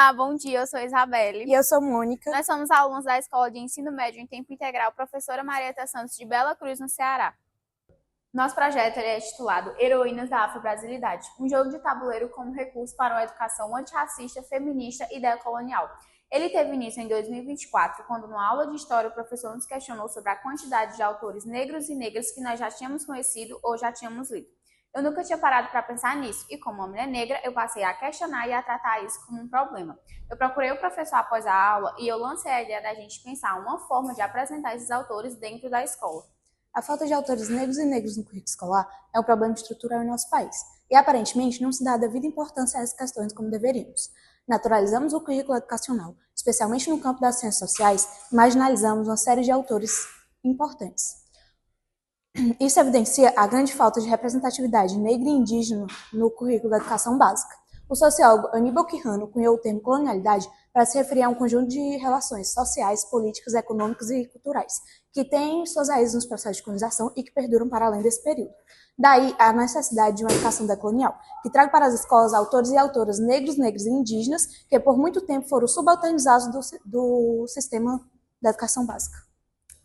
Olá, bom dia, eu sou Isabelle. E eu sou Mônica. Nós somos alunos da Escola de Ensino Médio em Tempo Integral Professora Marieta Santos de Bela Cruz, no Ceará. Nosso projeto é titulado Heroínas da Afro-Brasilidade, um jogo de tabuleiro como recurso para uma educação antirracista, feminista e decolonial. Ele teve início em 2024, quando numa aula de história o professor nos questionou sobre a quantidade de autores negros e negras que nós já tínhamos conhecido ou já tínhamos lido. Eu nunca tinha parado para pensar nisso, e como uma mulher negra, eu passei a questionar e a tratar isso como um problema. Eu procurei o professor após a aula e eu lancei a ideia da gente pensar uma forma de apresentar esses autores dentro da escola. A falta de autores negros e negros no currículo escolar é um problema estrutural em nosso país, e aparentemente não se dá a devida importância a essas questões como deveríamos. Naturalizamos o currículo educacional, especialmente no campo das ciências sociais, e marginalizamos uma série de autores importantes. Isso evidencia a grande falta de representatividade negra e indígena no currículo da educação básica. O sociólogo Aníbal Quijano cunhou o termo colonialidade para se referir a um conjunto de relações sociais, políticas, econômicas e culturais, que têm suas raízes nos processos de colonização e que perduram para além desse período. Daí a necessidade de uma educação decolonial, que traga para as escolas autores e autoras negros, negras e indígenas, que por muito tempo foram subalternizados do sistema da educação básica.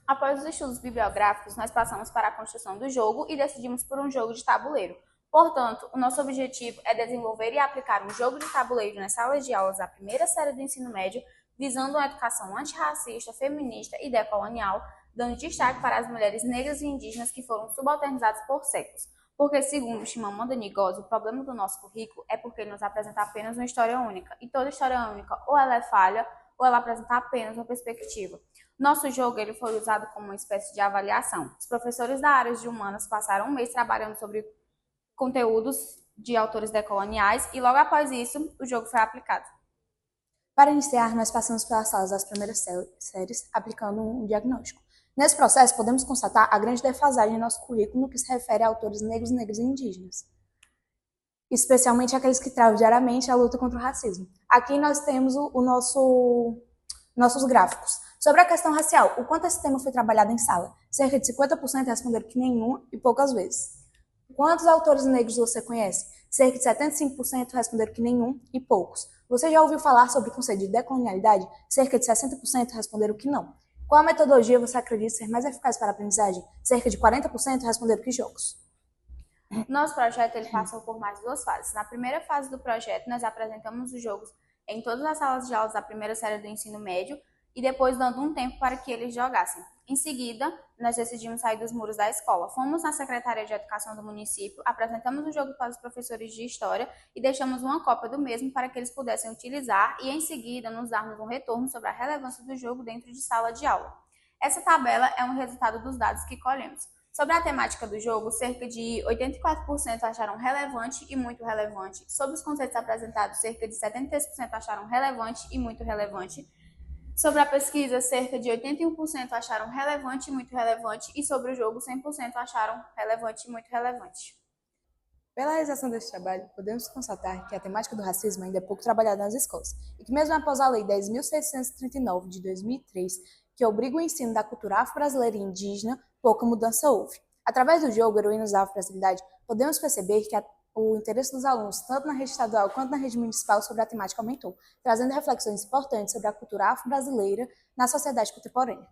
Após os estudos bibliográficos, nós passamos para a construção do jogo e decidimos por um jogo de tabuleiro. Portanto, o nosso objetivo é desenvolver e aplicar um jogo de tabuleiro nas salas de aulas da primeira série do ensino médio, visando uma educação antirracista, feminista e decolonial, dando destaque para as mulheres negras e indígenas que foram subalternizadas por séculos. Porque, segundo Chimamanda Ngozi, o problema do nosso currículo é porque ele nos apresenta apenas uma história única, e toda história única ou ela é falha ou ela apresenta apenas uma perspectiva. Nosso jogo ele foi usado como uma espécie de avaliação. Os professores da área de humanas passaram um mês trabalhando sobre conteúdos de autores decoloniais e logo após isso o jogo foi aplicado. Para iniciar, nós passamos pelas salas das primeiras séries, aplicando um diagnóstico. Nesse processo, podemos constatar a grande defasagem em nosso currículo no que se refere a autores negros, negras e indígenas, especialmente aqueles que travam diariamente a luta contra o racismo. Aqui nós temos nossos gráficos. Sobre a questão racial, o quanto esse tema foi trabalhado em sala? Cerca de 50% responderam que nenhum e poucas vezes. Quantos autores negros você conhece? Cerca de 75% responderam que nenhum e poucos. Você já ouviu falar sobre o conceito de decolonialidade? Cerca de 60% responderam que não. Qual a metodologia você acredita ser mais eficaz para a aprendizagem? Cerca de 40% responderam que jogos. Nosso projeto ele passou por mais duas fases. Na primeira fase do projeto, nós apresentamos os jogos em todas as salas de aulas da primeira série do ensino médio e depois dando um tempo para que eles jogassem. Em seguida, nós decidimos sair dos muros da escola. Fomos na Secretaria de Educação do município, apresentamos o jogo para os professores de história e deixamos uma cópia do mesmo para que eles pudessem utilizar e, em seguida, nos darmos um retorno sobre a relevância do jogo dentro de sala de aula. Essa tabela é um resultado dos dados que colhemos. Sobre a temática do jogo, cerca de 84% acharam relevante e muito relevante. Sobre os conceitos apresentados, cerca de 73% acharam relevante e muito relevante. Sobre a pesquisa, cerca de 81% acharam relevante e muito relevante. E sobre o jogo, 100% acharam relevante e muito relevante. Pela realização desse trabalho, podemos constatar que a temática do racismo ainda é pouco trabalhada nas escolas, e que mesmo após a Lei 10.639 de 2003, que obriga o ensino da cultura afro-brasileira e indígena, pouca mudança houve. Através do jogo Heroínas da Afro-Brasilidade, podemos perceber que o interesse dos alunos, tanto na rede estadual quanto na rede municipal, sobre a temática aumentou, trazendo reflexões importantes sobre a cultura afro-brasileira na sociedade contemporânea.